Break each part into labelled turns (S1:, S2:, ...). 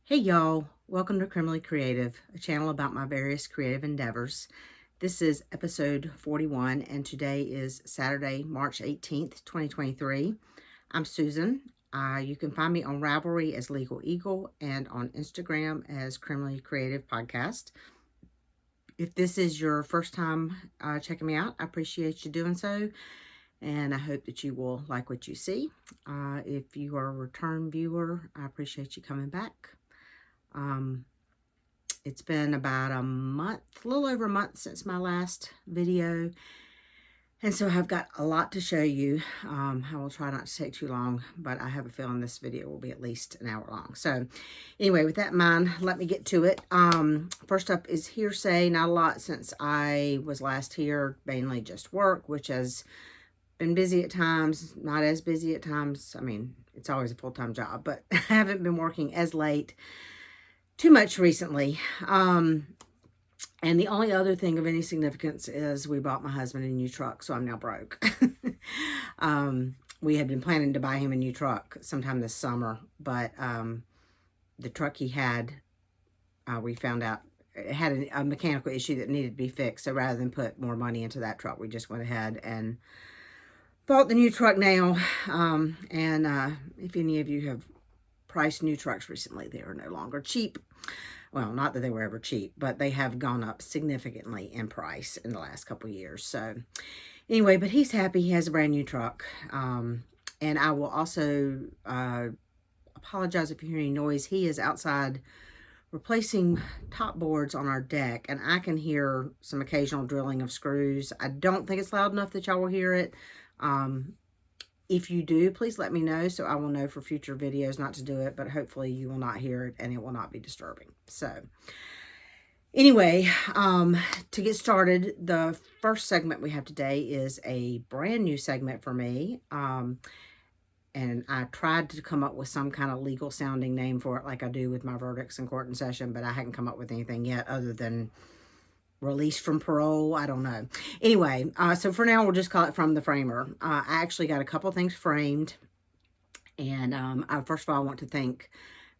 S1: Hey y'all, welcome to Criminally Creative, a channel about my various creative endeavors. This is episode 41 and today is Saturday, March 18th, 2023. I'm Susan. You can find me on Ravelry as Legal Eagle and on Instagram as Criminally Creative Podcast. If this is your first time checking me out, I appreciate you doing so. And I hope that you will like what you see. If you are a return viewer, I appreciate you coming back. It's been about a month, a little over a month since my last video. And so I've got a lot to show you. I will try not to take too long, but I have a feeling this video will be at least an hour long. So anyway, with that in mind, let me get to it. First up is Hearsay. Not a lot since I was last here, mainly just work, which has been busy at times, not as busy at times. I mean, it's always a full-time job, but I haven't been working as late too much recently. And the only other thing of any significance is we bought my husband a new truck, so I'm now broke. We had been planning to buy him a new truck sometime this summer, but the truck he had, we found out it had a mechanical issue that needed to be fixed. So rather than put more money into that truck, we just went ahead and bought the new truck now. If any of you have priced new trucks recently, they are no longer cheap. Well, not that they were ever cheap, but they have gone up significantly in price in the last couple of years. So anyway, but he's happy. He has a brand new truck. And I will also apologize if you hear any noise. He is outside replacing top boards on our deck, and I can hear some occasional drilling of screws. I don't think it's loud enough that y'all will hear it. If you do, please let me know so I will know for future videos not to do it, but hopefully you will not hear it and it will not be disturbing. So anyway, to get started, the first segment we have today is a brand new segment for me. And I tried to come up with some kind of legal sounding name for it like I do with my verdicts in court and session, but I hadn't come up with anything yet other than released from parole. I don't know. Anyway, so for now, we'll just call it From the Framer. I actually got a couple things framed. And first of all, I want to thank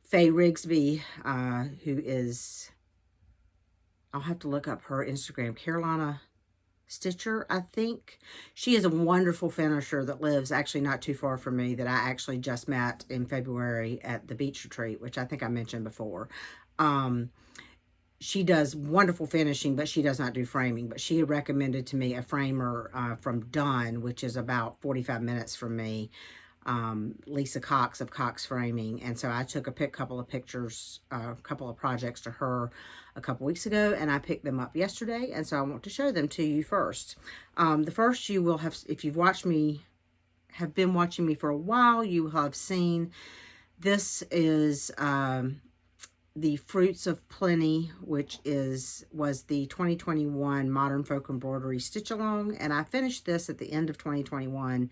S1: Faye Rigsby, who is, I'll have to look up her Instagram, Carolina Stitcher, I think. She is a wonderful finisher that lives actually not too far from me, that I actually just met in February at the beach retreat, which I think I mentioned before. She does wonderful finishing, but she does not do framing. But she had recommended to me a framer from Dunn, which is about 45 minutes from me, Lisa Cox of Cox Framing. And so I took a couple of pictures, a couple of projects to her a couple weeks ago, and I picked them up yesterday. And so I want to show them to you first. The first you will have, if you've have been watching me for a while, you will have seen this is the Fruits of Plenty, which was the 2021 Modern Folk Embroidery Stitch Along, and I finished this at the end of 2021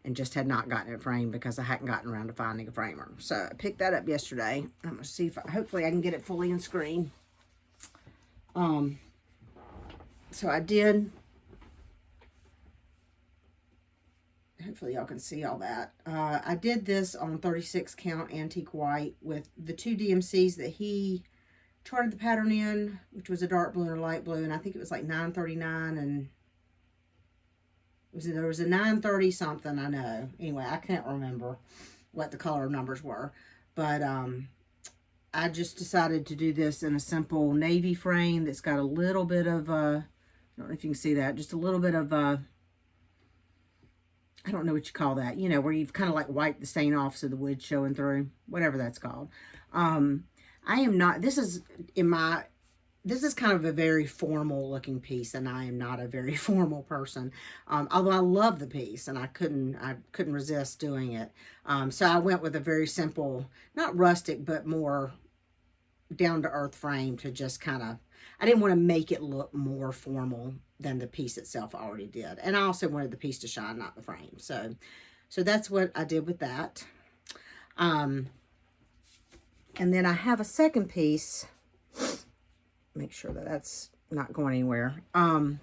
S1: and just had not gotten it framed because I hadn't gotten around to finding a framer. So I picked that up yesterday. I'm going to see if hopefully I can get it fully in screen. So I did. Hopefully y'all can see all that. I did this on 36 count antique white with the two DMCs that he charted the pattern in, which was a dark blue and a light blue, and I think it was like 939, and there was a 930 something, I know. Anyway, I can't remember what the color numbers were, but I just decided to do this in a simple navy frame that's got a little bit of I don't know if you can see that, just a little bit of I don't know what you call that, you know, where you've kind of like wiped the stain off so the wood's showing through, whatever that's called. I am not, this is kind of a very formal looking piece, and I am not a very formal person. Although I love the piece and I couldn't resist doing it. So I went with a very simple, not rustic, but more down to earth frame to just kind of, I didn't want to make it look more formal than the piece itself already did. And I also wanted the piece to shine, not the frame. So that's what I did with that. And then I have a second piece. Make sure that that's not going anywhere. The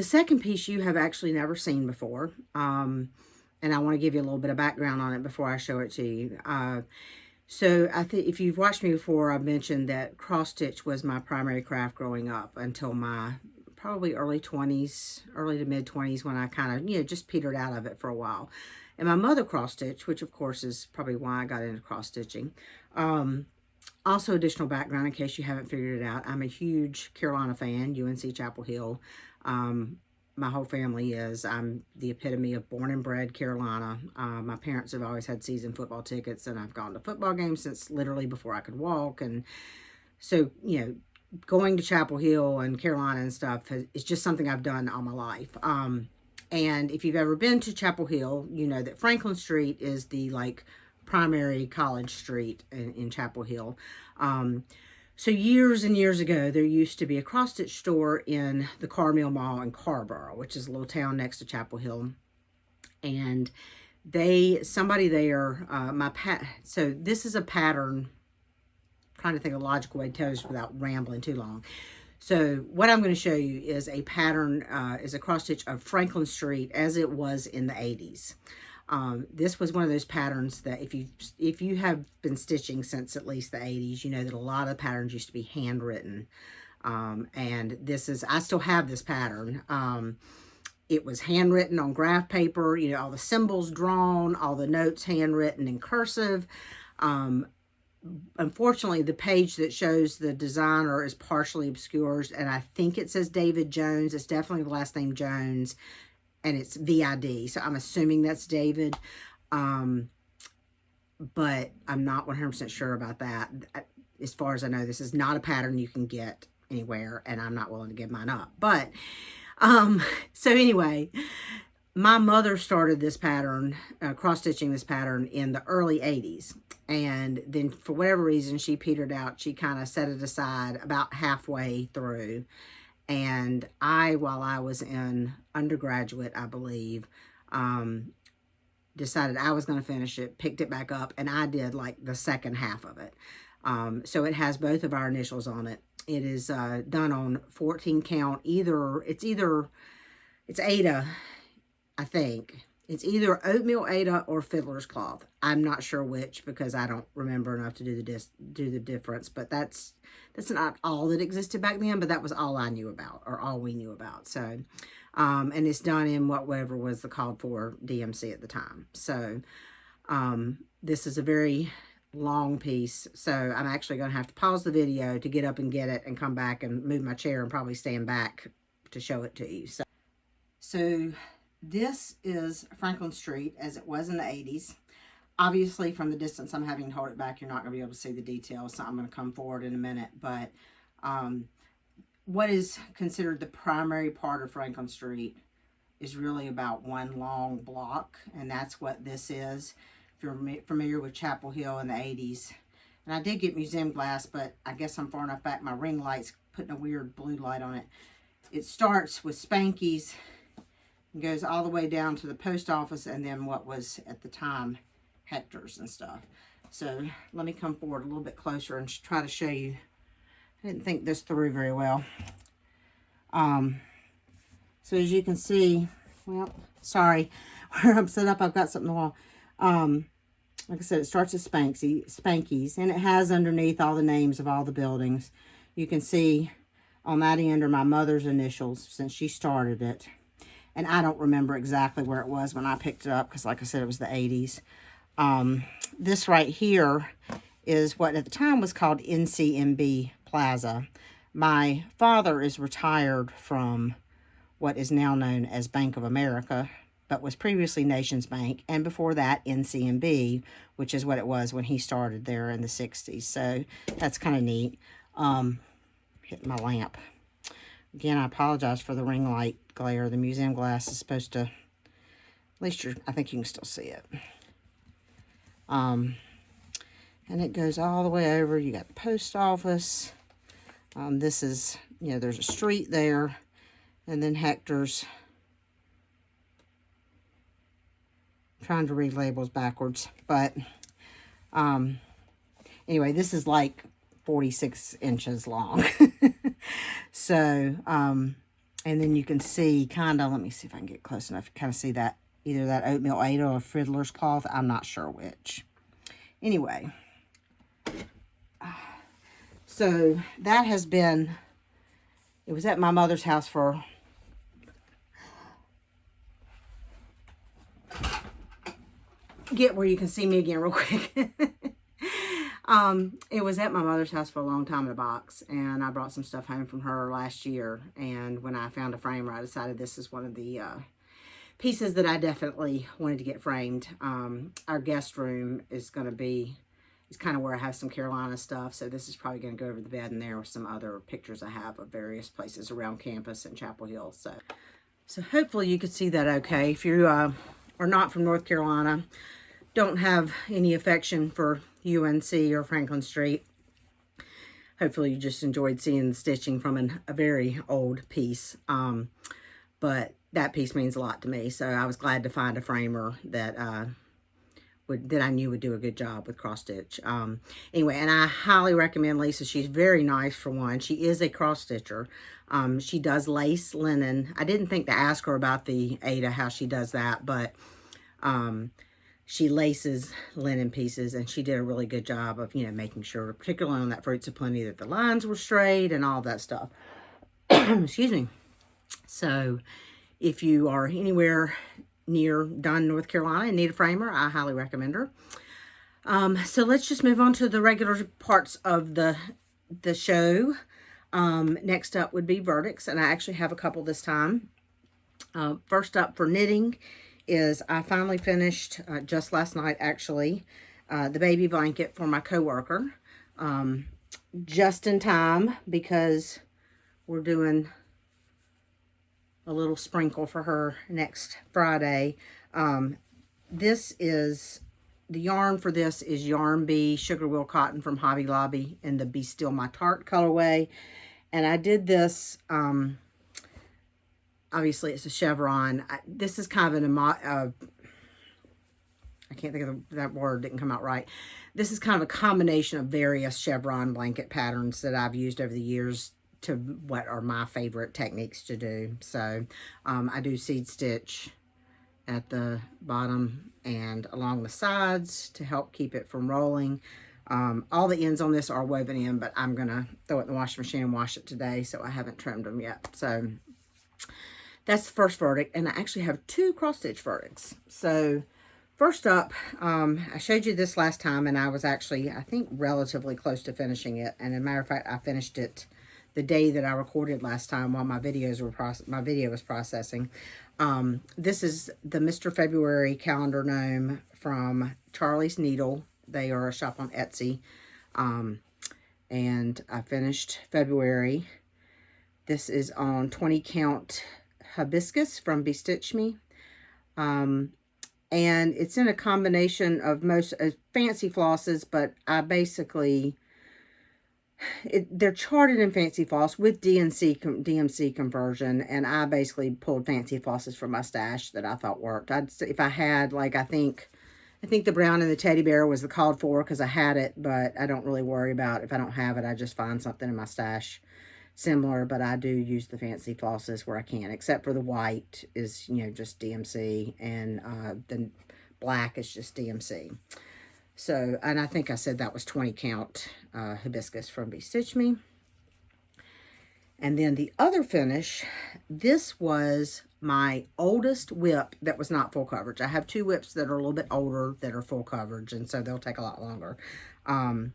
S1: second piece you have actually never seen before. And I want to give you a little bit of background on it before I show it to you. So I think if you've watched me before, I've mentioned that cross stitch was my primary craft growing up until my probably early 20s, early to mid 20s, when I kind of, just petered out of it for a while. And my mother cross stitch, which of course is probably why I got into cross stitching. Also, additional background in case you haven't figured it out, I'm a huge Carolina fan, UNC Chapel Hill. My whole family is. I'm the epitome of born and bred Carolina. My parents have always had season football tickets, and I've gone to football games since literally before I could walk. And so, going to Chapel Hill and Carolina and stuff is just something I've done all my life. And if you've ever been to Chapel Hill, you know that Franklin Street is the primary college street in Chapel Hill. So years and years ago, there used to be a cross-stitch store in the Carmel Mall in Carborough, which is a little town next to Chapel Hill. And somebody there, so this is a pattern, I'm trying to think of a logical way to tell this without rambling too long. So what I'm going to show you is a pattern, is a cross-stitch of Franklin Street as it was in the 80s. This was one of those patterns that if you have been stitching since at least the 80s, you know that a lot of patterns used to be handwritten. And I still have this pattern. It was handwritten on graph paper, all the symbols drawn, all the notes handwritten in cursive. Unfortunately, the page that shows the designer is partially obscured, and I think it says David Jones. It's definitely the last name Jones. And it's VID, so I'm assuming that's David, but I'm not 100% sure about that. As far as I know, this is not a pattern you can get anywhere, and I'm not willing to give mine up. But, so anyway, my mother started this pattern, cross-stitching this pattern in the early 80s, and then for whatever reason, she petered out. She kind of set it aside about halfway through. And while I was in undergraduate, I believe, decided I was going to finish it, picked it back up, and I did the second half of it. So it has both of our initials on it. It is done on 14 count. It's Ada, I think. It's either oatmeal Ada or fiddler's cloth. I'm not sure which because I don't remember enough to do the difference. But that's not all that existed back then. But that was all I knew about, or all we knew about. So, and it's done in whatever was the called for DMC at the time. So, this is a very long piece. So I'm actually going to have to pause the video to get up and get it and come back and move my chair and probably stand back to show it to you. So this is Franklin Street as it was in the 80s. Obviously, from the distance I'm having to hold it back, you're not going to be able to see the details, so I'm going to come forward in a minute. But what is considered the primary part of Franklin Street is really about one long block, and that's what this is. If you're familiar with Chapel Hill in the 80s. And I did get museum glass, but I guess I'm far enough back. My ring light's putting a weird blue light on it. It starts with Spanky's, goes all the way down to the post office, and then what was at the time Hector's and stuff. So let me come forward a little bit closer and try to show you. I didn't think this through very well. So as you can see, well, sorry, where I'm set up, I've got something on the wall. Like I said, it starts at Spanky's, and it has underneath all the names of all the buildings. You can see on that end are my mother's initials since she started it. And I don't remember exactly where it was when I picked it up because, like I said, it was the 80s. This right here is what at the time was called NCMB Plaza. My father is retired from what is now known as Bank of America, but was previously Nations Bank, and before that, NCMB, which is what it was when he started there in the 60s. So that's kind of neat. Hitting my lamp. Again, I apologize for the ring light glare. The museum glass is supposed to, at least I think you can still see it. And it goes all the way over. You got the post office. This is, there's a street there, and then Hector's. I'm trying to read labels backwards, but anyway, this is like 46 inches long. So, and then you can see kind of, let me see if I can get close enough to kind of see that, either that oatmeal Ada or fiddler's cloth. I'm not sure which. Anyway, So that has been, it was at my mother's house for, get where you can see me again real quick. It was at my mother's house for a long time in a box, and I brought some stuff home from her last year, and when I found a framer, I decided this is one of the pieces that I definitely wanted to get framed. Our guest room is going to be, it's kind of where I have some Carolina stuff, so this is probably going to go over the bed in there with some other pictures I have of various places around campus and Chapel Hill. So hopefully you could see that okay. If you are not from North Carolina, don't have any affection for UNC or Franklin Street, hopefully you just enjoyed seeing the stitching from a very old piece. But that piece means a lot to me, so I was glad to find a framer that that I knew would do a good job with cross stitch. Anyway, and I highly recommend Lisa. She's very nice for one. She is a cross stitcher. She does lace linen. I didn't think to ask her about the Ada, how she does that, but she laces linen pieces, and she did a really good job of, you know, making sure, particularly on that Fruits of Plenty, that the lines were straight and all that stuff. Excuse me. So if you are anywhere near Dunn, North Carolina, and need a framer, I highly recommend her. So let's just move on to the regular parts of the show. Next up would be verdicts, and I actually have a couple this time. First up for knitting is I finally finished, just last night actually, the baby blanket for my coworker. Just in time, because we're doing a little sprinkle for her next Friday. This is, the yarn for this is Yarn Bee Sugar Wheel Cotton from Hobby Lobby in the Be Still My Tart colorway. And I did this, obviously it's a chevron. This is kind of I can't think of that word, didn't come out right. This is kind of a combination of various chevron blanket patterns that I've used over the years to what are my favorite techniques to do. So I do seed stitch at the bottom and along the sides to help keep it from rolling. All the ends on this are woven in, but I'm gonna throw it in the washing machine and wash it today, so I haven't trimmed them yet. So that's the first verdict, and I actually have two cross stitch verdicts. So first up, I showed you this last time, and I was actually, I think, relatively close to finishing it. And as a matter of fact, I finished it the day that I recorded last time while my video was processing. This is the Mr. February calendar gnome from Charlie's Needle. They are a shop on Etsy. And I finished February. This is on 20 count hibiscus from Bestitch Me. And it's in a combination of most fancy flosses, but I basically, they're charted in fancy floss with DMC conversion, and I basically pulled fancy flosses from my stash that I thought worked. If I had, like, I think the brown and the teddy bear was the called for because I had it, but I don't really worry about if I don't have it. I just find something in my stash similar, but I do use the fancy flosses where I can, except for the white is, you know, just DMC, and the black is just DMC. So, and I think I said that was 20 count hibiscus from Bestitch Me. And then the other finish, this was my oldest whip that was not full coverage. I have two whips that are a little bit older that are full coverage, and so they'll take a lot longer. And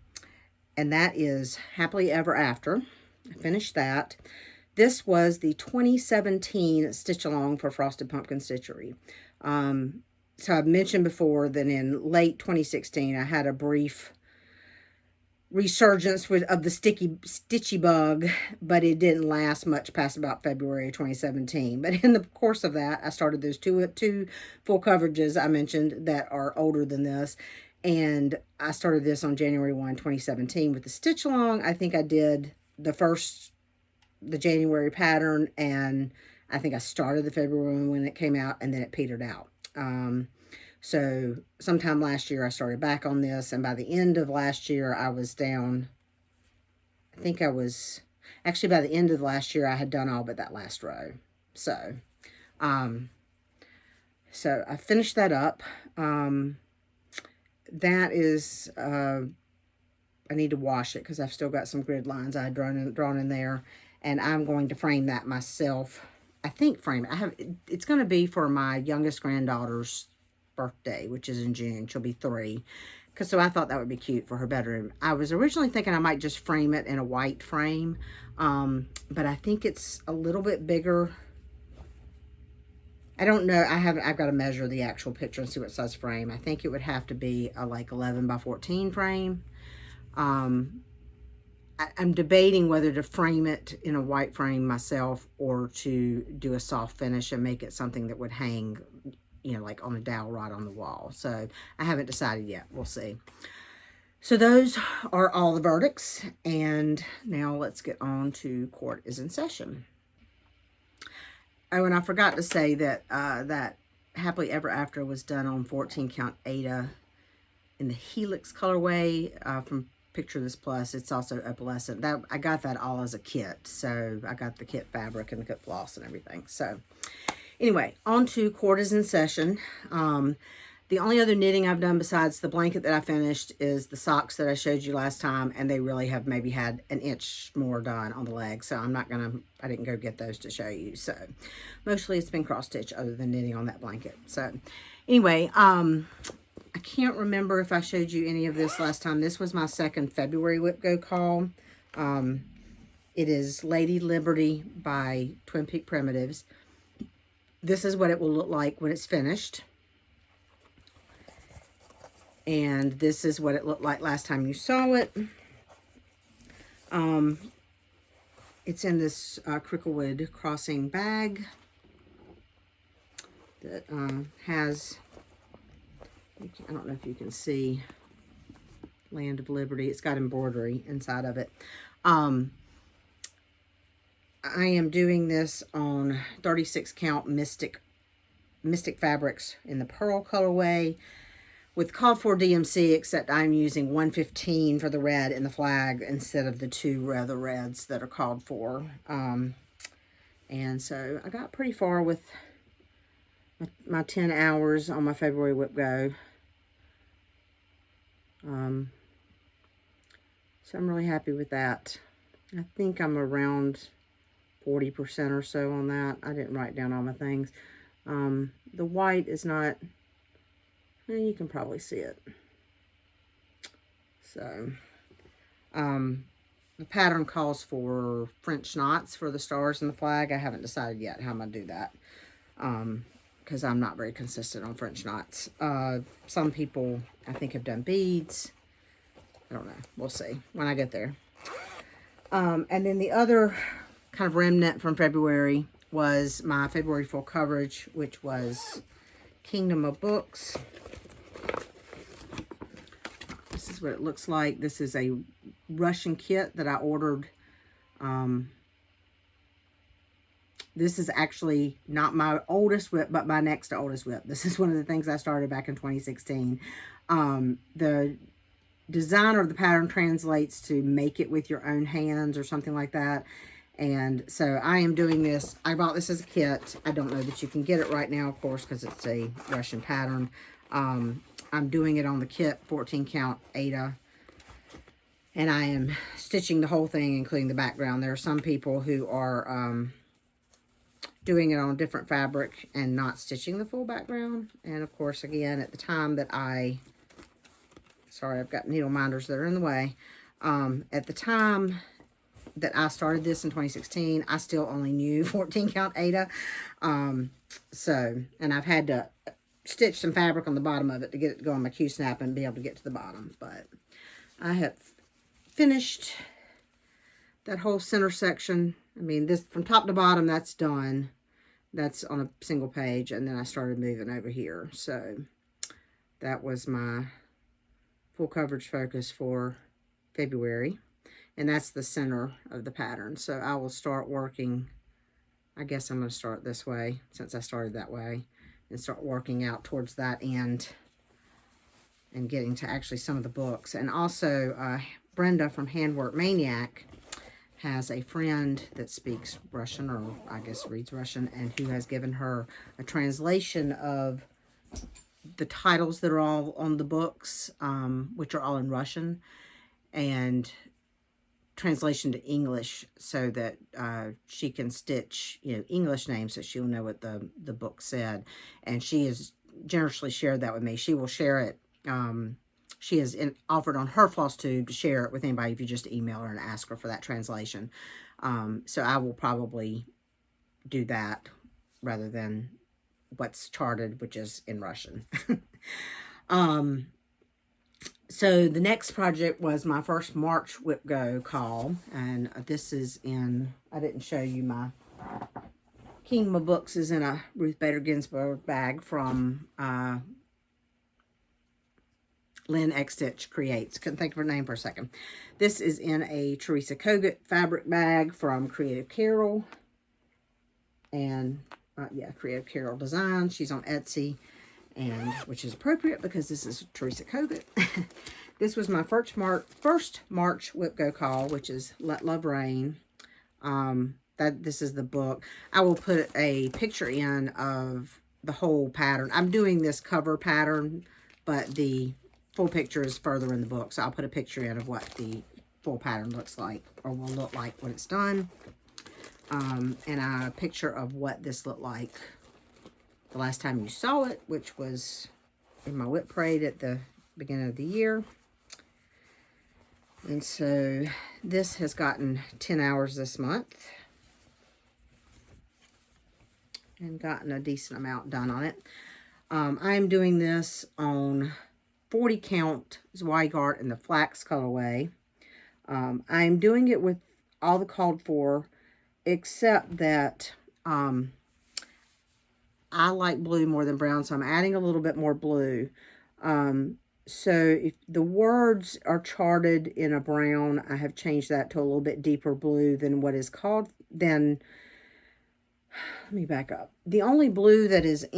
S1: that is Happily Ever After. I finished that. This was the 2017 Stitch Along for Frosted Pumpkin Stitchery. So I've mentioned before that in late 2016, I had a brief resurgence of the stitchy bug, but it didn't last much past about February 2017. But in the course of that, I started those two full coverages I mentioned that are older than this. And I started this on January 1, 2017 with the Stitch Along. I think I did the January pattern, and I think I started the February one when it came out, and then it petered out. So sometime last year I started back on this, and by the end of last year I was down, I think I was, actually by the end of last year I had done all but that last row. So, so I finished that up. That is, I need to wash it because I've still got some grid lines I had drawn in there. And I'm going to frame that myself. I think frame it. It's going to be for my youngest granddaughter's birthday, which is in June. She'll be 3. So I thought that would be cute for her bedroom. I was originally thinking I might just frame it in a white frame. But I think it's a little bit bigger. I don't know. I've got to measure the actual picture and see what size frame. I think it would have to be a like 11 by 14 frame. I'm debating whether to frame it in a white frame myself or to do a soft finish and make it something that would hang, like on a dowel right on the wall. So I haven't decided yet. We'll see. So those are all the verdicts. And now let's get on to court is in session. Oh, and I forgot to say that that Happily Ever After was done on 14 count Ada in the Helix colorway from Picture This Plus. It's also opalescent. I got that all as a kit. So I got the kit fabric and the kit floss and everything. So anyway, on to court is in session. The only other knitting I've done besides the blanket that I finished is the socks that I showed you last time, and they really have maybe had an inch more done on the legs, so I didn't go get those to show you. So mostly it's been cross stitch other than knitting on that blanket. So anyway, I can't remember if I showed you any of this last time. This was my second February Whip Go call. It is Lady Liberty by Twin Peak Primitives. This is what it will look like when it's finished. And this is what it looked like last time you saw it. It's in this Cricklewood Crossing bag that has, I don't know if you can see, Land of Liberty. It's got embroidery inside of it. I am doing this on 36 count Mystic fabrics in the pearl colorway, with called for DMC, except I'm using 115 for the red in the flag instead of the 2 other reds that are called for. And so I got pretty far with my 10 hours on my February Whip Go. So I'm really happy with that. I think I'm around 40% or so on that. I didn't write down all my things. The white is not... And you can probably see it. So, the pattern calls for French knots for the stars and the flag. I haven't decided yet how I'm going to do that. Because I'm not very consistent on French knots. Some people, I think, have done beads. I don't know. We'll see when I get there. And then the other kind of remnant from February was my February full coverage, which was Kingdom of Books. This is what it looks like. This is a Russian kit that I ordered. This is actually not my oldest whip, but my next to oldest whip. This is one of the things I started back in 2016. The designer of the pattern translates to make it with your own hands or something like that. And so I am doing this. I bought this as a kit. I don't know that you can get it right now, of course, because it's a Russian pattern. I'm doing it on the kit 14 count Ada. And I am stitching the whole thing, including the background. There are some people who are doing it on different fabric and not stitching the full background. And of course, again, at the time that sorry, I've got needle minders that are in the way. At the time that I started this in 2016, I still only knew 14 count Ada. And I've had to stitch some fabric on the bottom of it to get it to go on my Q-snap and be able to get to the bottom. But I have finished that whole center section. I mean, this from top to bottom, that's done. That's on a single page. And then I started moving over here. So that was my full coverage focus for February. And that's the center of the pattern. So I will start working. I guess I'm going to start this way since I started that way. And start working out towards that end. And getting to actually some of the books. And also, Brenda from Handwork Maniac has a friend that speaks Russian, or I guess reads Russian, and who has given her a translation of the titles that are all on the books, which are all in Russian. and translation to English so that she can stitch, English names so she'll know what the book said. And she has generously shared that with me. She will share it. She has offered on her floss tube to share it with anybody if you just email her and ask her for that translation. So I will probably do that rather than what's charted, which is in Russian. So the next project was my first March Whip Go call, and this is in, I didn't show you my Kingdom of Books is in a Ruth Bader Ginsburg bag from Lynn X Stitch Creates. Couldn't think of her name for a second. This is in a Teresa Kogut fabric bag from Creative Carol, and Creative Carol Design. She's on Etsy, and which is appropriate because this is Teresa Kogut. This was my first March Whip Go call, which is Let Love Rain. This is the book. I will put a picture in of the whole pattern. I'm doing this cover pattern, but the full picture is further in the book, so I'll put a picture in of what the full pattern looks like, or will look like when it's done. And a picture of what this looked like the last time you saw it, which was in my whip parade at the beginning of the year. And so this has gotten 10 hours this month and gotten a decent amount done on it. I am doing this on 40 count Zweigart in the flax colorway. I'm doing it with all the called for, except that I like blue more than brown, so I'm adding a little bit more blue. So if the words are charted in a brown, I have changed that to a little bit deeper blue than what is called. Then, let me back up. The only blue that is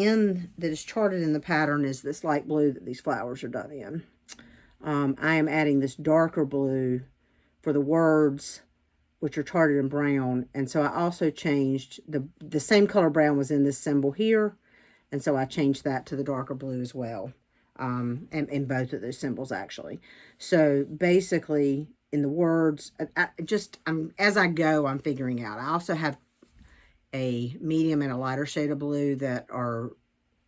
S1: charted in the pattern is this light blue that these flowers are done in. I am adding this darker blue for the words, which are charted in brown. And so I also changed the same color brown was in this symbol here. And so I changed that to the darker blue as well. And in both of those symbols, actually. So basically, in the words, as I go, I'm figuring out. I also have a medium and a lighter shade of blue that are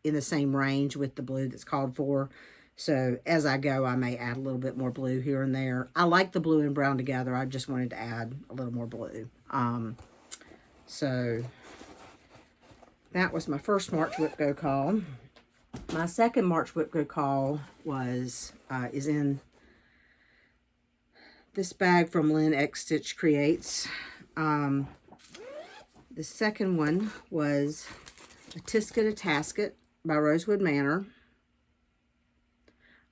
S1: in the same range with the blue that's called for. So as I go, I may add a little bit more blue here and there. I like the blue and brown together. I just wanted to add a little more blue. So that was my first March Whip Go call. My second March Whip Go call is in this bag from Lynn X Stitch Creates. The second one was a Tisket a Tasket by Rosewood Manor.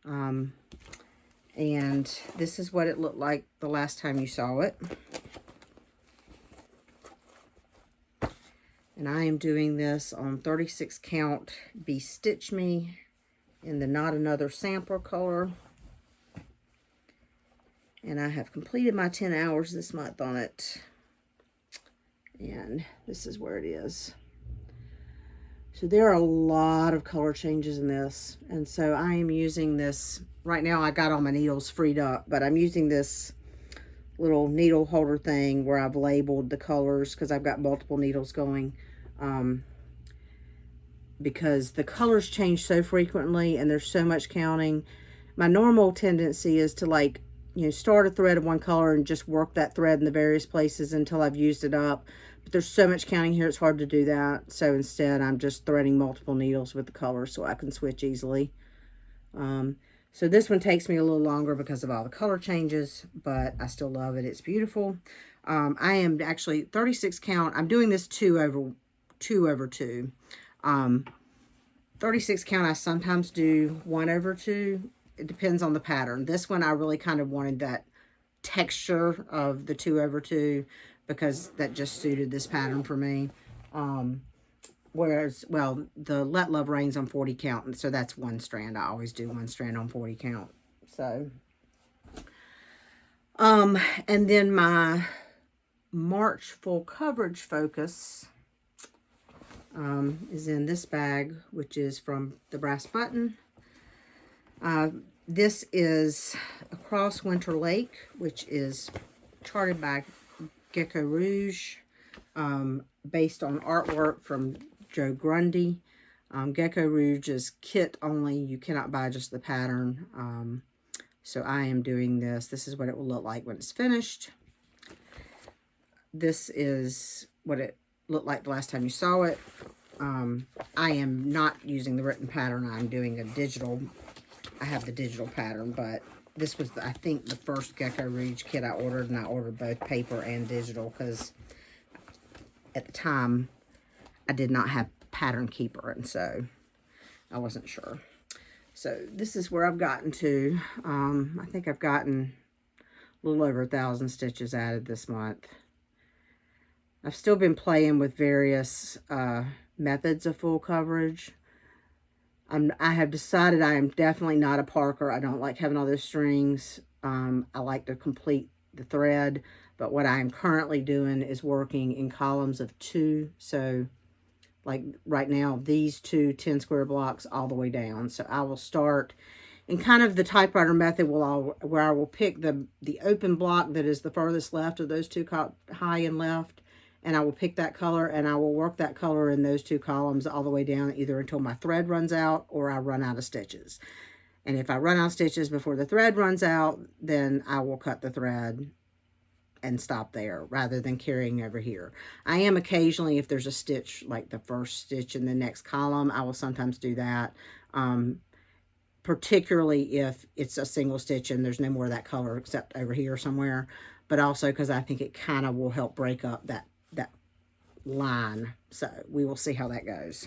S1: And this is what it looked like the last time you saw it. And I am doing this on 36 count Be Stitch Me in the Not Another Sampler color. And I have completed my 10 hours this month on it. And this is where it is. So there are a lot of color changes in this. And so I am using this, right now I got all my needles freed up, but I'm using this little needle holder thing where I've labeled the colors because I've got multiple needles going. Because the colors change so frequently and there's so much counting. My normal tendency is to start a thread of one color and just work that thread in the various places until I've used it up. But there's so much counting here, it's hard to do that. So instead, I'm just threading multiple needles with the colors so I can switch easily. So this one takes me a little longer because of all the color changes, but I still love it. It's beautiful. I am actually 36 count. I'm doing this 2 over 2. 36 count, I sometimes do 1 over 2. It depends on the pattern. This one, I really kind of wanted that texture of the 2 over 2 because that just suited this pattern for me. Whereas, well, the Let Love Rain's on 40 count, and so that's 1 strand. I always do 1 strand on 40 count. So, and then my March full coverage focus is in this bag, which is from the Brass Button. This is Across Winter Lake, which is charted by Gecko Rouge, based on artwork from Joe Grundy. Gecko Rouge is kit only. You cannot buy just the pattern. So I am doing this. This is what it will look like when it's finished. This is what it looked like the last time you saw it. I am not using the written pattern. I'm doing a digital. I have the digital pattern, but this was, I think, the first Gecko Rouge kit I ordered, and I ordered both paper and digital because at the time I did not have Pattern Keeper, and so I wasn't sure. So this is where I've gotten to. I think I've gotten a little over 1,000 stitches added this month. I've still been playing with various methods of full coverage. I have decided I am definitely not a Parker. I don't like having all those strings. I like to complete the thread, but what I am currently doing is working in columns of 2. So like right now, these 2 10 square blocks all the way down. So I will start in kind of the typewriter method where I will pick the open block that is the furthest left of those 2 high and left, and I will pick that color, and I will work that color in those 2 columns all the way down, either until my thread runs out or I run out of stitches. And if I run out of stitches before the thread runs out, then I will cut the thread and stop there rather than carrying over here. I am occasionally, if there's a stitch, like the first stitch in the next column, I will sometimes do that. Particularly if it's a single stitch and there's no more of that color except over here somewhere, but also because I think it kind of will help break up that line. So we will see how that goes.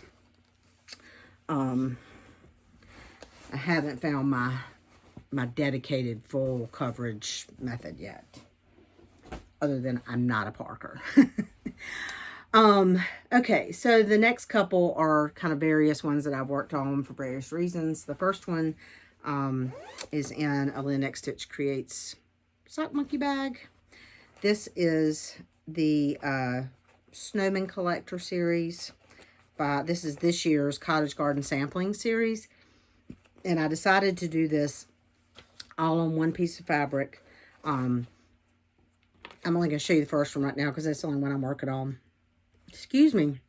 S1: I haven't found my dedicated full coverage method yet, other than I'm not a Parker. Okay, so the next couple are kind of various ones that I've worked on for various reasons. The first one is in a Lynn X Stitch Creates sock monkey bag. This is the Snowman Collector series. This is this year's Cottage Garden Sampling series. And I decided to do this all on one piece of fabric. I'm only going to show you the first one right now because that's the only one I'm working on. Excuse me.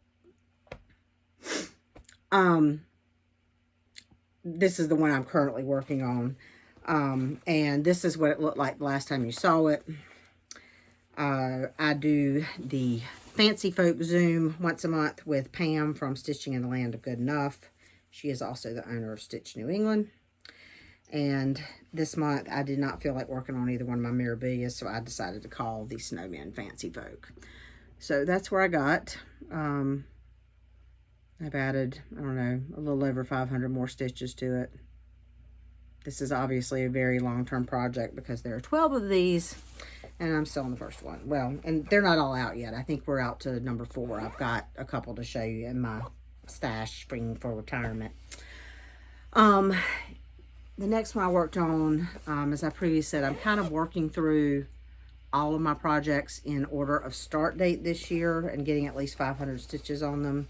S1: This is the one I'm currently working on. And this is what it looked like the last time you saw it. I do the Fancy Folk Zoom once a month with Pam from Stitching in the Land of Good Enough. She is also the owner of Stitch New England. And this month, I did not feel like working on either one of my Mirabilia, so I decided to call the Snowman Fancy Folk. So that's where I got. I've added, I don't know, a little over 500 more stitches to it. This is obviously a very long-term project because there are 12 of these, and I'm still on the first one. Well, and they're not all out yet. I think we're out to number 4. I've got a couple to show you in my stash spring for retirement. The next one I worked on, as I previously said, I'm kind of working through all of my projects in order of start date this year and getting at least 500 stitches on them.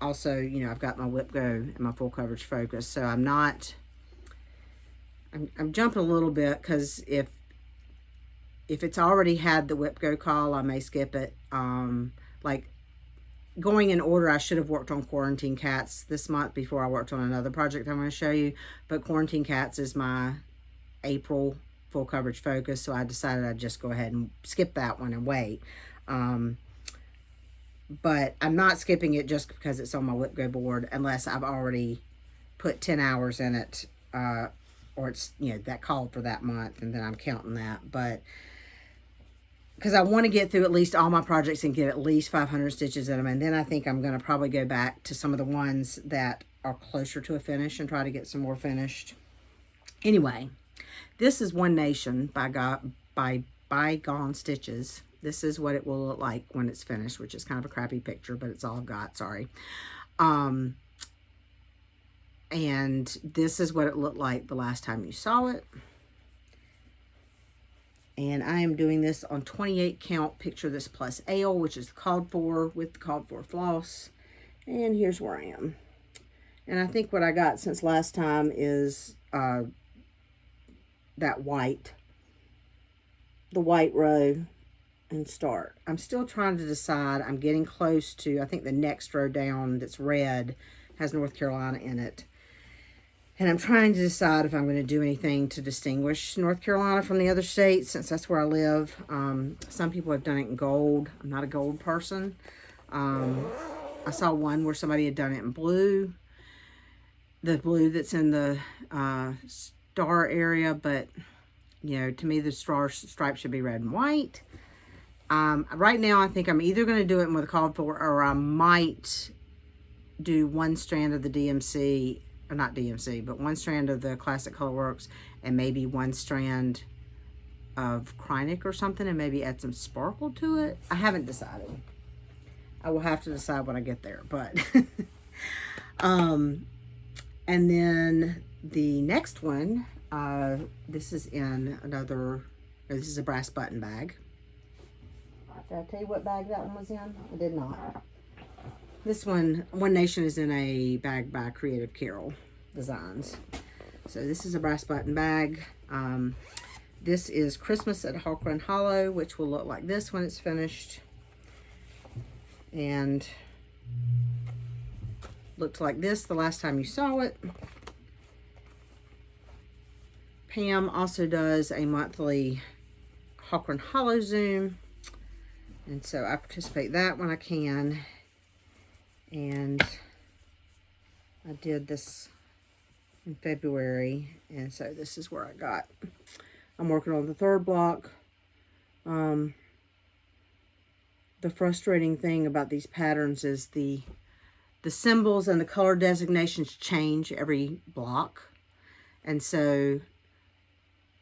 S1: Also, you know, I've got my Whip Go and my full coverage focus, so I'm jumping a little bit because if it's already had the Whip Go call, I may skip it. Like going in order, I should have worked on Quarantine Cats this month before I worked on another project I'm going to show you, but Quarantine Cats is my April full coverage focus, so I decided I'd just go ahead and skip that one and wait. But I'm not skipping it just because it's on my Whip Go board unless I've already put 10 hours in it, or it's, you know, that called for that month, and then I'm counting that. But because I want to get through at least all my projects and get at least 500 stitches in them, and then I think I'm going to probably go back to some of the ones that are closer to a finish and try to get some more finished. Anyway, this is One Nation by Bygone Stitches. This is what it will look like when it's finished, which is kind of a crappy picture, but it's all I've got, sorry. And this is what it looked like the last time you saw it. And I am doing this on 28 count Picture This Plus Ale, which is called for with the called for floss. And here's where I am. And I think what I got since last time is that the white row and start. I'm still trying to decide. I'm getting close to, I think the next row down that's red has North Carolina in it. And I'm trying to decide if I'm going to do anything to distinguish North Carolina from the other states, since that's where I live. Some people have done it in gold. I'm not a gold person. I saw one where somebody had done it in blue. The blue that's in the star area, but, you know, to me the stripe should be red and white. Right now I think I'm either going to do it in what's called for, or I might do one strand of the DMC, or not DMC, but one strand of the Classic Colorworks, and maybe one strand of Krynic or something, and maybe add some sparkle to it. I haven't decided. I will have to decide when I get there, but and then the next one, this is in another, this is a brass button bag. Did I tell you what bag that one was in? I did not. This one, One Nation, is in a bag by Creative Carol Designs. So this is a brass button bag. This is Christmas at Hawk Run Hollow, which will look like this when it's finished. And looked like this the last time you saw it. Pam also does a monthly Hawk Run Hollow Zoom. And so I participate that when I can. And I did this in February, and so this is where I got. I'm working on the third block. The frustrating thing about these patterns is the symbols and the color designations change every block, and so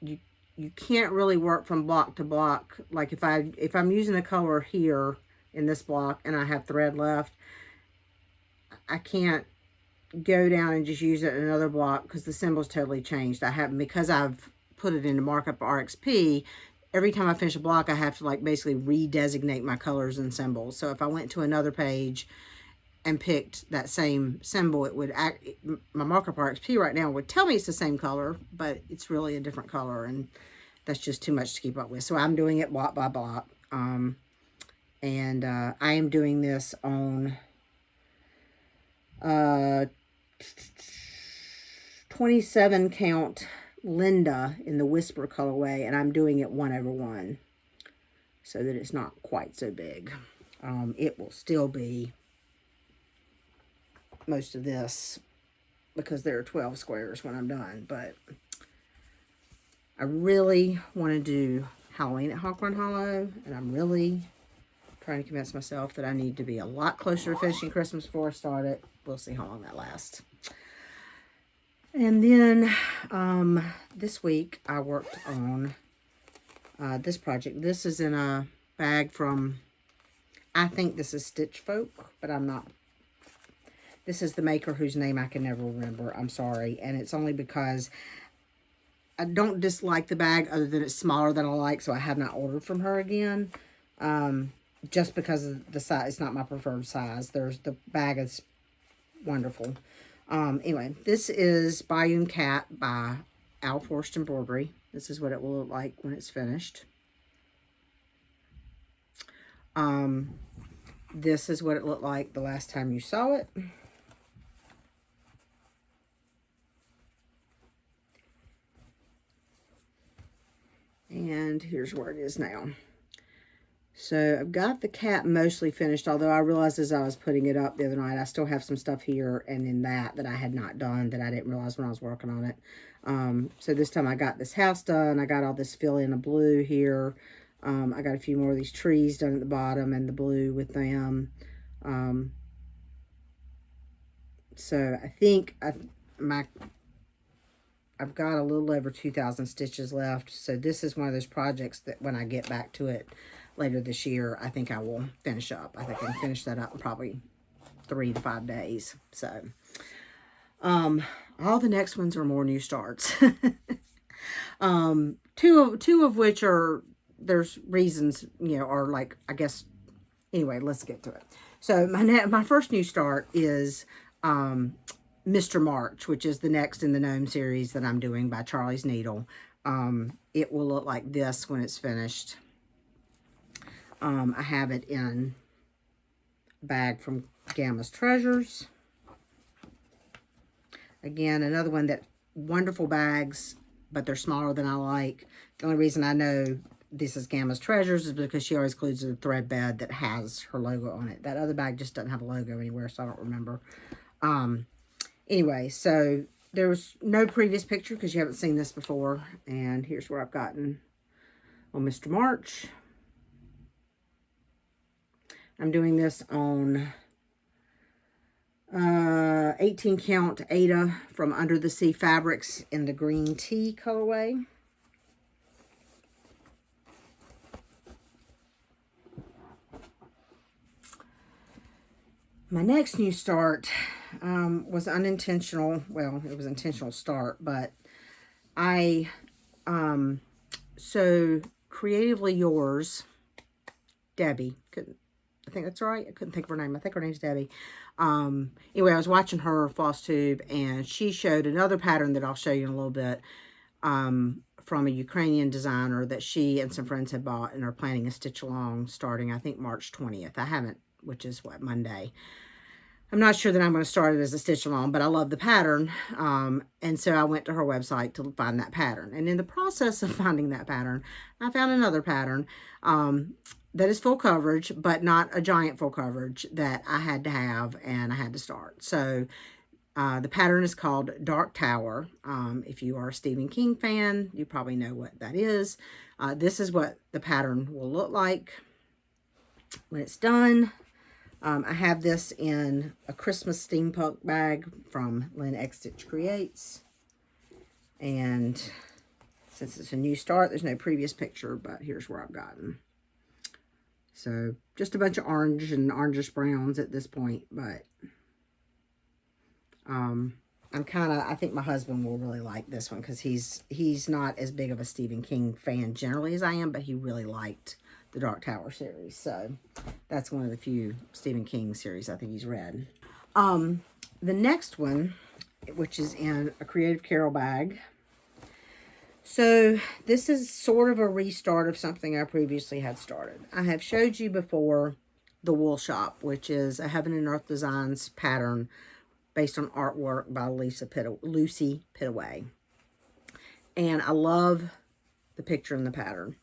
S1: you can't really work from block to block. Like if I'm using a color here in this block and I have thread left, I can't go down and just use it in another block because the symbol's totally changed. Because I've put it into markup RXP, every time I finish a block, I have to like basically redesignate my colors and symbols. So if I went to another page and picked that same symbol, it would my markup RXP right now would tell me it's the same color, but it's really a different color, and that's just too much to keep up with. So I'm doing it block by block. And I am doing this on 27 count Linda in the Whisper colorway, and I'm doing it 1/1 so that it's not quite so big. It will still be most of this because there are 12 squares when I'm done, but I really want to do Halloween at Hawk Run Hollow, and I'm really trying to convince myself that I need to be a lot closer to finishing Christmas before I start it. We'll see how long that lasts. And then this week I worked on this project. This is in a bag from, I think this is Stitch Folk, but I'm not. This is the maker whose name I can never remember. I'm sorry. And it's only because I don't dislike the bag, other than it's smaller than I like, so I have not ordered from her again. Just because of the size, it's not my preferred size. The bag is wonderful. Anyway, this is Bayou Cat by Al Forst Embroidery. This is what it will look like when it's finished. This is what it looked like the last time you saw it. And here's where it is now. So I've got the cat mostly finished, although I realized as I was putting it up the other night, I still have some stuff here and in that I had not done, that I didn't realize when I was working on it. So this time I got this house done. I got all this fill in of blue here. I got a few more of these trees done at the bottom and the blue with them. So I think I've got a little over 2,000 stitches left. So this is one of those projects that when I get back to it later this year, I think I will finish up. I think I can finish that up in probably 3 to 5 days. So, all the next ones are more new starts. Two of which are, there's reasons, you know, are like, I guess, anyway, let's get to it. So my first new start is, Mr. March, which is the next in the gnome series that I'm doing by Charlie's Needle. It will look like this when it's finished. I have it in a bag from Gamma's Treasures. Again, another one that wonderful bags, but they're smaller than I like. The only reason I know this is Gamma's Treasures is because she always includes a thread bed that has her logo on it. That other bag just doesn't have a logo anywhere, so I don't remember. Anyway, so there's no previous picture because you haven't seen this before. And here's where I've gotten on Mr. March. I'm doing this on 18 count Ada from Under the Sea Fabrics in the green tea colorway. My next new start was unintentional. Well, it was intentional start, but so Creatively Yours, Debbie, I think that's right. I couldn't think of her name. I think her name's Debbie. Anyway, I was watching her floss tube, and she showed another pattern that I'll show you in a little bit from a Ukrainian designer that she and some friends had bought and are planning a stitch along starting, I think, March 20th. I haven't, which is what, Monday. I'm not sure that I'm going to start it as a stitch along, but I love the pattern. And so I went to her website to find that pattern. And in the process of finding that pattern, I found another pattern that is full coverage, but not a giant full coverage that I had to have and I had to start. So the pattern is called Dark Tower. If you are a Stephen King fan, you probably know what that is. This is what the pattern will look like when it's done. I have this in a Christmas steampunk bag from Lynn X Stitch Creates. And since it's a new start, there's no previous picture, but here's where I've gotten. So just a bunch of orange and orangish browns at this point, but I think my husband will really like this one because he's not as big of a Stephen King fan generally as I am, but he really liked the Dark Tower series. So that's one of the few Stephen King series I think he's read. The next one, which is in a Creative Carol bag. So this is sort of a restart of something I previously had started. I have showed you before the Wool Shop, which is a Heaven and Earth Designs pattern based on artwork by Lucy Pittaway. And I love the picture in the pattern.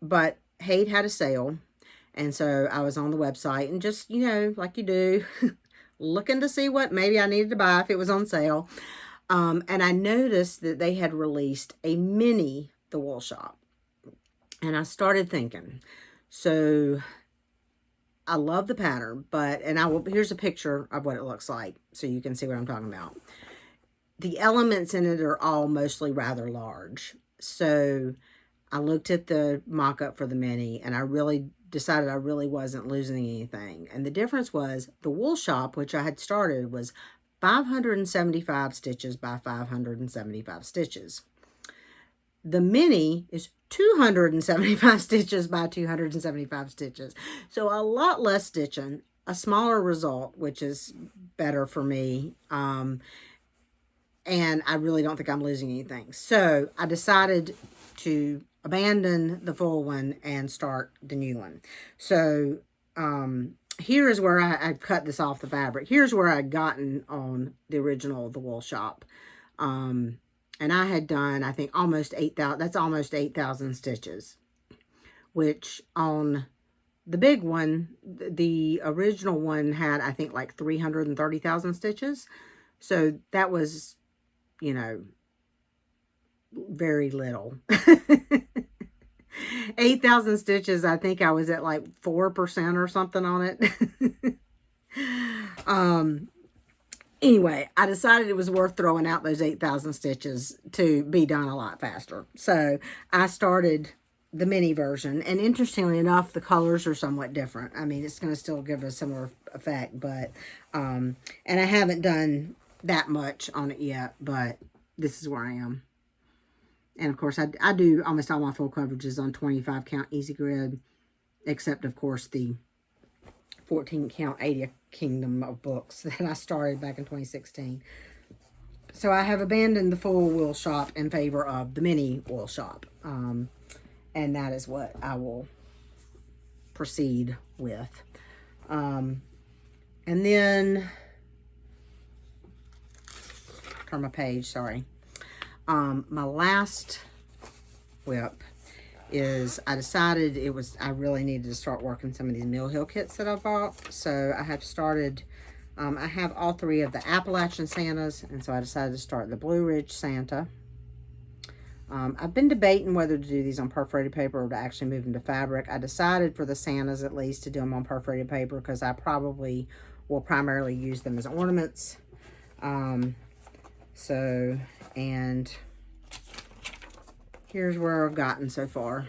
S1: But Hade had a sale, and so I was on the website and just, like you do, looking to see what maybe I needed to buy if it was on sale. And I noticed that they had released a mini The Wool Shop. And I started thinking, so I love the pattern, here's a picture of what it looks like so you can see what I'm talking about. The elements in it are all mostly rather large. So I looked at the mock-up for the mini, and I really decided I really wasn't losing anything. And the difference was the Wool Shop, which I had started, was 575 stitches by 575 stitches. The mini is 275 stitches by 275 stitches. So a lot less stitching, a smaller result, which is better for me. And I really don't think I'm losing anything. So I decided to abandon the full one and start the new one. So here is where I cut this off the fabric. Here's where I'd gotten on the original The Wool Shop. And I had done, I think, almost 8,000. That's almost 8,000 stitches. Which on the big one, the original one had, I think, like 330,000 stitches. So that was, very little. 8,000 stitches, I think I was at like 4% or something on it. Anyway, I decided it was worth throwing out those 8,000 stitches to be done a lot faster. So I started the mini version. And interestingly enough, the colors are somewhat different. I mean, it's going to still give a similar effect, but, and I haven't done that much on it yet, but this is where I am. And of course, I do almost all my full coverages on 25 count easy grid, except of course the 14 count 80 Kingdom of books that I started back in 2016. So I have abandoned the full wool shop in favor of the mini wool shop. And that is what I will proceed with. And then, turn my page, sorry. My last whip is, I decided I really needed to start working some of these Mill Hill kits that I bought. So I have started, I have all three of the Appalachian Santas, and so I decided to start the Blue Ridge Santa. I've been debating whether to do these on perforated paper or to actually move them to fabric. I decided for the Santas at least to do them on perforated paper because I probably will primarily use them as ornaments. And here's where I've gotten so far.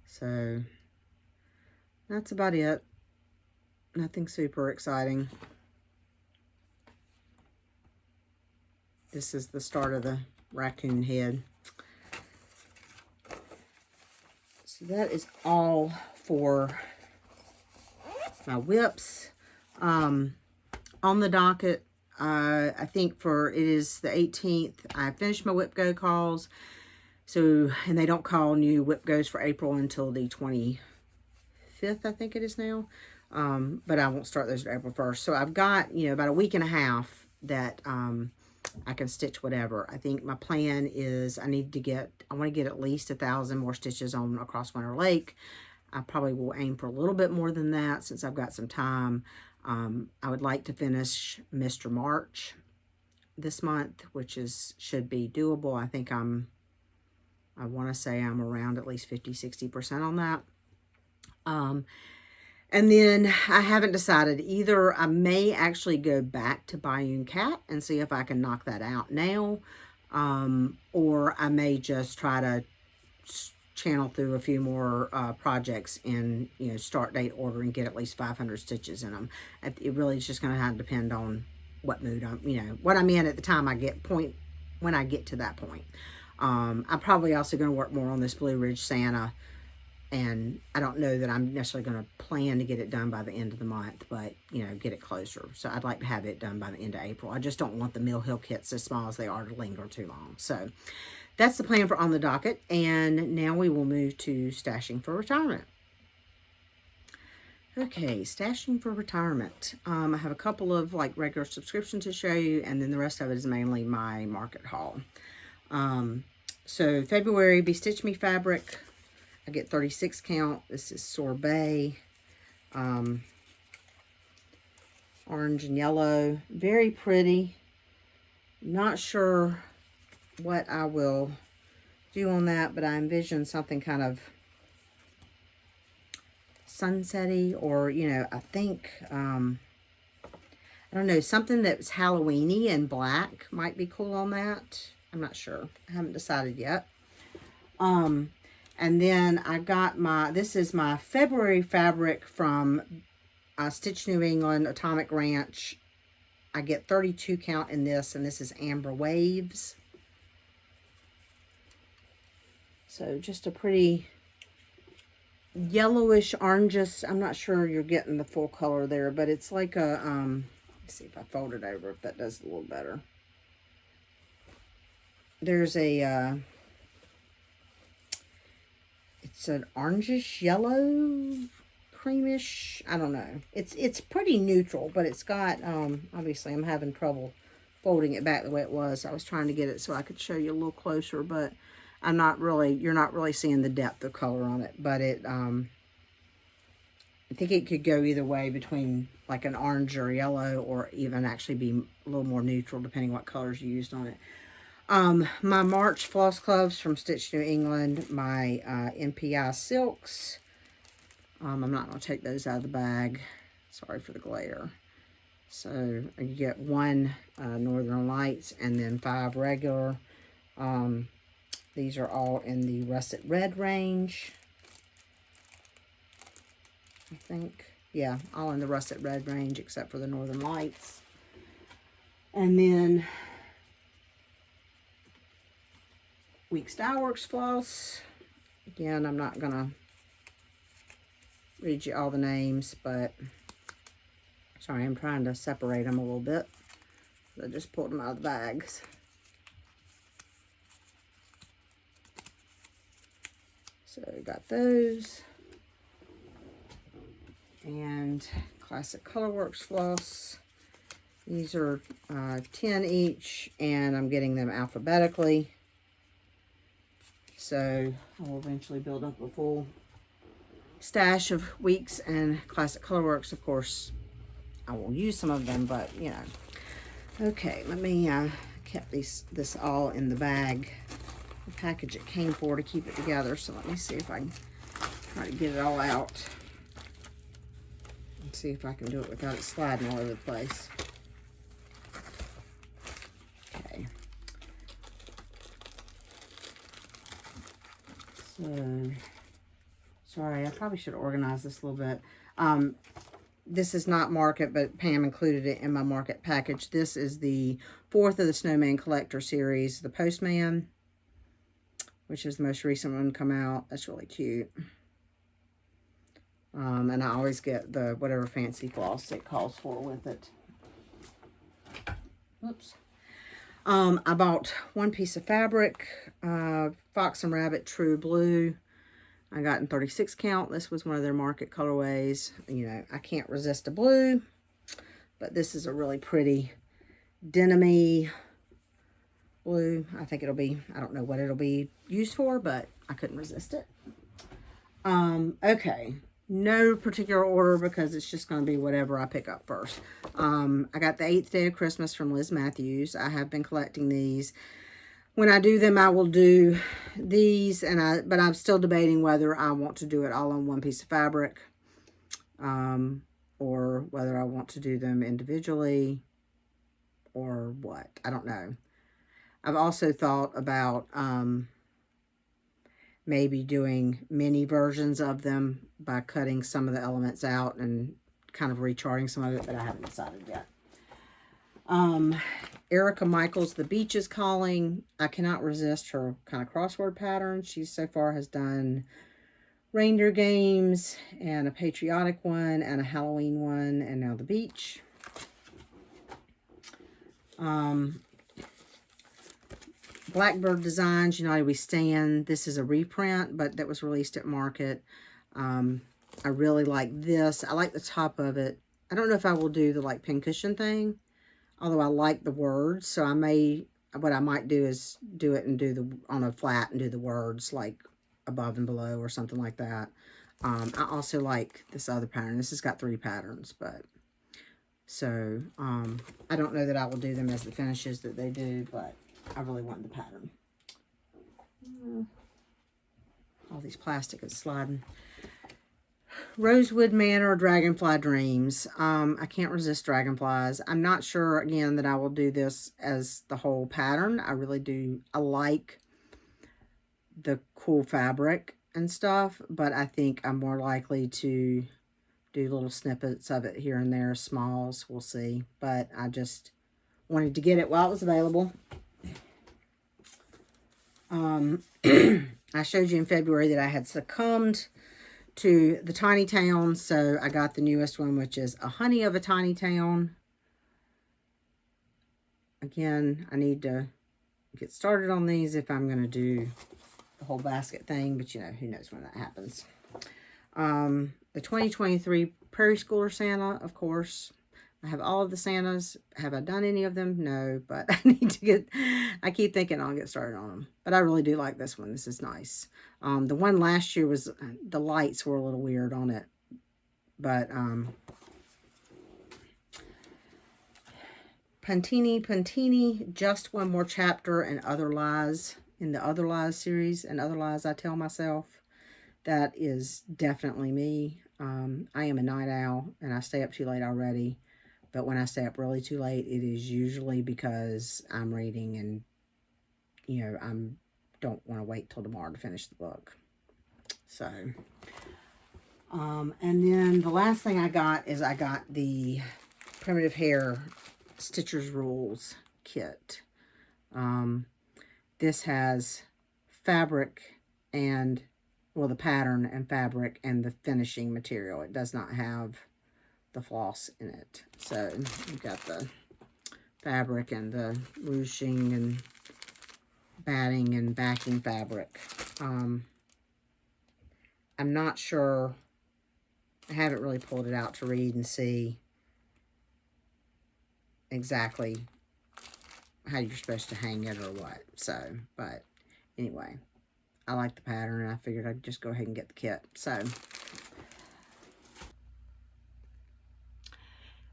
S1: So that's about it. Nothing super exciting. This is the start of the raccoon head. So that is all for my whips. On the docket, I think it is the 18th. I finished my whip go calls. So, and they don't call new whip goes for April until the 25th, I think it is now. But I won't start those at April 1st. So I've got, about a week and a half that I can stitch whatever. I think my plan is I want to get at least 1,000 more stitches on Across Winter Lake. I probably will aim for a little bit more than that since I've got some time. I would like to finish Mr. March this month, which should be doable. I think I want to say I'm around at least 50-60% on that. And then I haven't decided either. I may actually go back to Bayou Cat and see if I can knock that out now. Or I may just try to channel through a few more projects in, start date order and get at least 500 stitches in them. It really is just going to have to depend on what mood what I'm in at the time when I get to that point. I'm probably also going to work more on this Blue Ridge Santa. And I don't know that I'm necessarily going to plan to get it done by the end of the month, but, get it closer. So I'd like to have it done by the end of April. I just don't want the Mill Hill kits, as small as they are, to linger too long. So that's the plan for On the Docket. And now we will move to Stashing for Retirement. Okay, Stashing for Retirement. I have a couple of regular subscriptions to show you, and then the rest of it is mainly my market haul. So February, Be Stitch Me fabric. I get 36 count. This is Sorbet. Orange and yellow. Very pretty. Not sure what I will do on that, but I envision something kind of sunsetty, or, I think, I don't know, something that's Halloweeny and black might be cool on that. I'm not sure. I haven't decided yet. And then I got this is my February fabric from Stitch New England, Atomic Ranch. I get 32 count in this, and this is Amber Waves. So just a pretty yellowish, orangish. I'm not sure you're getting the full color there, but it's like a, let's see if I fold it over, if that does a little better. There's a, it's an orangish yellow, creamish, I don't know. It's pretty neutral, but it's got, obviously I'm having trouble folding it back the way it was. I was trying to get it so I could show you a little closer, but you're not really seeing the depth of color on it. But I think it could go either way, between like an orange or yellow, or even actually be a little more neutral depending what colors you used on it. My March floss gloves from Stitch New England, my MPI silks. I'm not going to take those out of the bag. Sorry for the glare. So you get 1 Northern Lights and then 5 regular. These are all in the russet red range, I think. Yeah, all in the russet red range except for the Northern Lights. And then Weeks Dye Works floss. Again, I'm not gonna read you all the names, but sorry, I'm trying to separate them a little bit. I just pulled them out of the bags. So we got those. And Classic Colorworks floss. These are 10 each, and I'm getting them alphabetically. So I will eventually build up a full stash of Weeks and Classic Colorworks. Of course, I will use some of them, but you know. Okay, let me kept this all in the bag, the package it came for, to keep it together. So let me see if I can try to get it all out. And see if I can do it without it sliding all over the place. Okay. So, sorry, I probably should organize this a little bit. This is not Market, but Pam included it in my Market package. This is the 4th of the Snowman Collector series, The Postman, which is the most recent one come out. That's really cute. And I always get the whatever fancy floss it calls for with it. Oops. I bought one piece of fabric, Fox and Rabbit True Blue. I got in 36 count. This was one of their Market colorways. You know, I can't resist a blue, but this is a really pretty denim-y blue. I think it'll be, I don't know what it'll be used for, but I couldn't resist it. Okay. No particular order because it's just going to be whatever I pick up first. I got the 8th Day of Christmas from Liz Matthews. I have been collecting these. When I do them, I will do these, but I'm still debating whether I want to do it all on one piece of fabric, or whether I want to do them individually, or what. I don't know. I've also thought about maybe doing mini versions of them by cutting some of the elements out and kind of recharting some of it, but I haven't decided yet. Erica Michaels, The Beach is Calling. I cannot resist her kind of crossword pattern. She so far has done reindeer games and a patriotic one and a Halloween one, and now the beach. Blackbird Designs, United We Stand. This is a reprint, but that was released at Market. I really like this. I like the top of it. I don't know if I will do the like pincushion thing, although I like the words. So what I might do is do it and do on a flat and do the words like above and below or something like that. I also like this other pattern. This has got 3 patterns, but so I don't know that I will do them as the finishes that they do, but I really want the pattern. All these plastic is sliding. Rosewood Manor, Dragonfly Dreams. I can't resist dragonflies. I'm not sure, again, that I will do this as the whole pattern. I really do. I like the cool fabric and stuff, but I think I'm more likely to do little snippets of it here and there, smalls. We'll see. But I just wanted to get it while it was available. I showed you in February that I had succumbed to the tiny town, so I got the newest one, which is A Honey of a Tiny Town. Again, I need to get started on these if I'm going to do the whole basket thing, but you know, who knows when that happens. The 2023 Prairie Schooler Santa, of course. I have all of the Santas. Have I done any of them? No, but I need to get, I keep thinking I'll get started on them. But I really do like this one. This is nice. The one last year was, the lights were a little weird on it. But, Puntini, Just One More Chapter and Other Lies, in the Other Lies series, and Other Lies I Tell Myself. That is definitely me. I am a night owl, and I stay up too late already. But when I stay up really too late, it is usually because I'm reading and, you know, I don't want to wait till tomorrow to finish the book. So, and then the last thing I got is I got the Primitive Hair Stitcher's Rules kit. This has fabric and well, the pattern and fabric and the finishing material. It does not have the floss in it. So you've got the fabric and the ruching and batting and backing fabric. I'm not sure. I haven't really pulled it out to read and see exactly how you're supposed to hang it or what. So, but anyway, I like the pattern and I figured I'd just go ahead and get the kit. So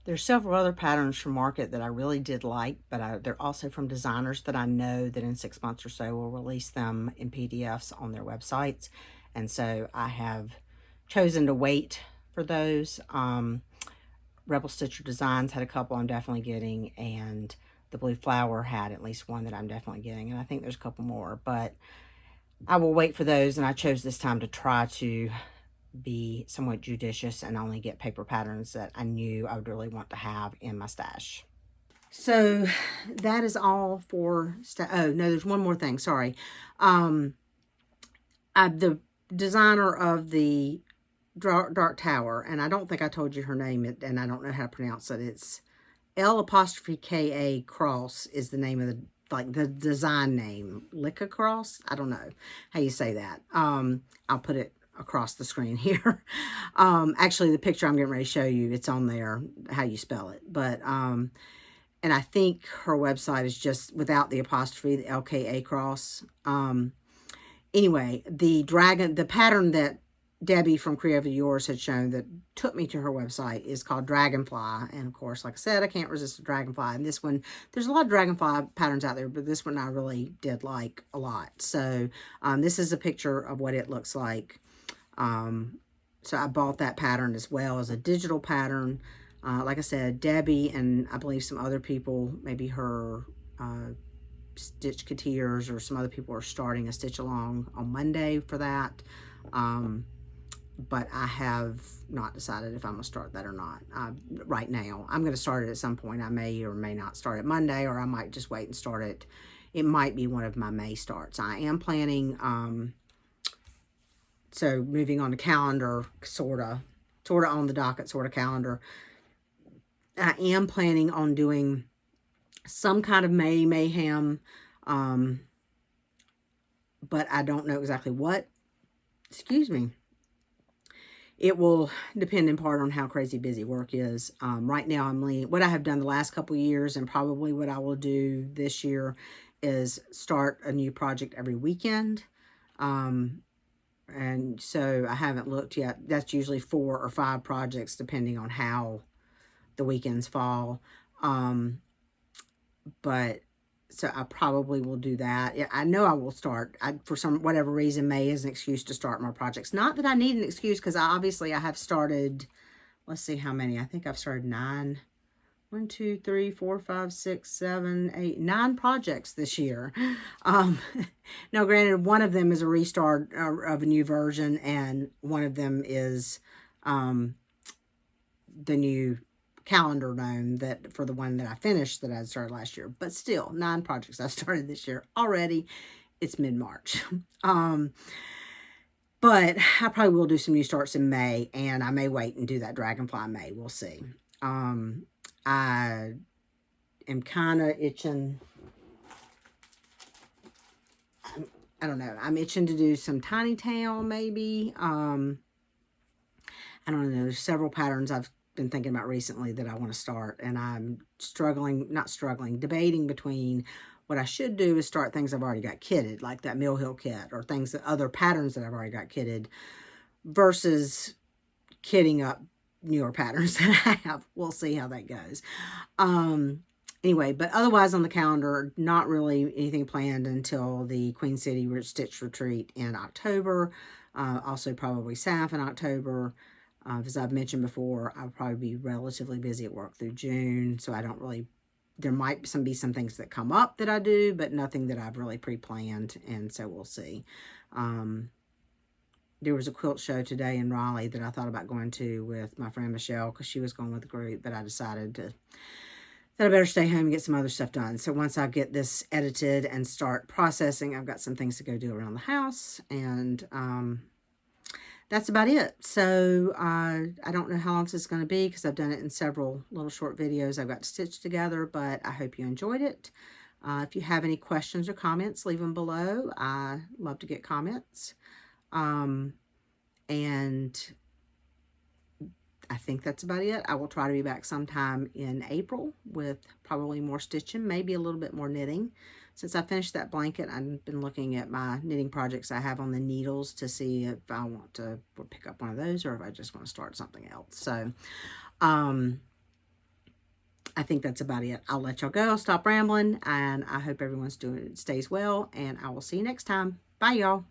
S1: there's several other patterns from Market that I really did like, but they're also from designers that I know that in 6 months or so will release them in PDFs on their websites. And so I have chosen to wait for those. Rebel Stitcher Designs had a couple I'm definitely getting, and the Blue Flower had at least one that I'm definitely getting, and I think there's a couple more, but I will wait for those, and I chose this time to try to be somewhat judicious and only get paper patterns that I knew I would really want to have in my stash. So that is all for, oh no, there's one more thing, sorry. The designer of the Dark Tower, and I don't think I told you her name, and I don't know how to pronounce it. It's L''Ka Cross is the name of the, like the design name. Licka Cross? I don't know how you say that. I'll put it across the screen here. Actually, the picture I'm getting ready to show you, it's on there, how you spell it. But, and I think her website is just without the apostrophe, the LKA Cross. Anyway, the pattern that Debbie from Creative Yours had shown that took me to her website is called Dragonfly. And of course, like I said, I can't resist a dragonfly. And this one, there's a lot of dragonfly patterns out there, but this one I really did like a lot. So this is a picture of what it looks like. So I bought that pattern as well as a digital pattern. Like I said, Debbie and I believe some other people, maybe her Stitch Coutiers or some other people are starting a Stitch Along on Monday for that. But I have not decided if I'm going to start that or not right now. I'm going to start it at some point. I may or may not start it Monday, or I might just wait and start it. It might be one of my May starts. I am planning, so moving on to calendar, sort of on the docket, sort of calendar. I am planning on doing some kind of May mayhem, but I don't know exactly what. Excuse me. It will depend in part on how crazy busy work is. Right now, what I have done the last couple of years, and probably what I will do this year, is start a new project every weekend. And so I haven't looked yet. That's usually 4 or 5 projects, depending on how the weekends fall. But so I probably will do that. I know I will start. For whatever reason, May is an excuse to start more projects. Not that I need an excuse, because obviously I have started, let's see how many. I think I've started 9. 1, 2, 3, 4, 5, 6, 7, 8, 9 projects this year. Now, granted, one of them is a restart of a new version, and one of them is the new calendar gnome that for the one that I finished that I started last year. But still, 9 projects I've started this year already. It's mid-March. But I probably will do some new starts in May, and I may wait and do that Dragonfly May. We'll see. I am kind of itching. I don't know. I'm itching to do some Tiny Town maybe. I don't know. There's several patterns I've been thinking about recently that I want to start, and I'm debating between what I should do is start things I've already got kitted, like that Mill Hill kit, or other patterns that I've already got kitted, versus kitting up newer patterns that I have. We'll see how that goes. Anyway, but otherwise on the calendar, not really anything planned until the Queen City Stitch Retreat in October. Also probably SAF in October. As I've mentioned before, I'll probably be relatively busy at work through June, so I don't really, there might be some things that come up that I do, but nothing that I've really pre-planned, and so we'll see. There was a quilt show today in Raleigh that I thought about going to with my friend Michelle, because she was going with the group, but I decided that I better stay home and get some other stuff done. So once I get this edited and start processing, I've got some things to go do around the house, and that's about it. So I don't know how long this is going to be because I've done it in several little short videos I've got stitched together, but I hope you enjoyed it. If you have any questions or comments, leave them below. I love to get comments. And I think that's about it. I will try to be back sometime in April with probably more stitching, maybe a little bit more knitting. Since I finished that blanket, I've been looking at my knitting projects I have on the needles to see if I want to pick up one of those or if I just want to start something else. So, I think that's about it. I'll let y'all go. I'll stop rambling, and I hope everyone's stays well, and I will see you next time. Bye, y'all.